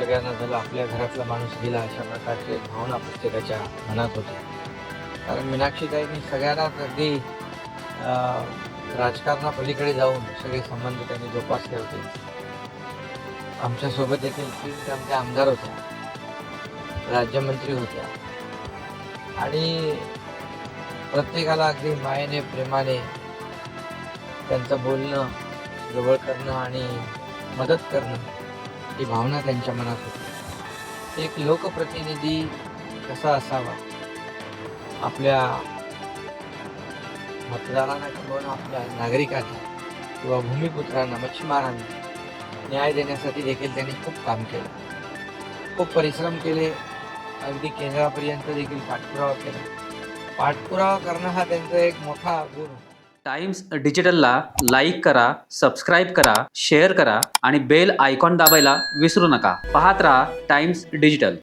सगळ्यांना झालं, आपल्या घरातला माणूस गेला, अशा प्रकारची भावना प्रत्येकाच्या मनात होती. कारण मीनाक्षीताईंनी सगळ्यांनाच अगदी राजकारणापलीकडे जाऊन सगळे संबंध त्यांनी जोपासले होते. आमच्यासोबत देखील 3 टर्मच्या आमदार होत्या, राज्यमंत्री होत्या आणि प्रत्येकाला अगदी मायेने, प्रेमाने त्यांचं बोलणं, जवळ करणं आणि मदत करणं ही भावना त्यांच्या मनात होती. एक लोकप्रतिनिधी कसा असावा, आपल्या मतदारांना किंवा आपल्या नागरिकांना किंवा भूमिपुत्रांना, मच्छीमारांना न्याय देण्यासाठी देखील त्यांनी खूप काम केलं, खूप परिश्रम केले. अगदी केंद्रापर्यंत देखील पाठपुरावा केला. पाठपुरावा करणं हा त्यांचा एक मोठा गुण होता. टाइम्स डिजिटलला लाईक करा, सबस्क्राईब करा, शेअर करा आणि बेल आयकॉन दाबायला विसरू नका. पाहत राहा टाइम्स डिजिटल.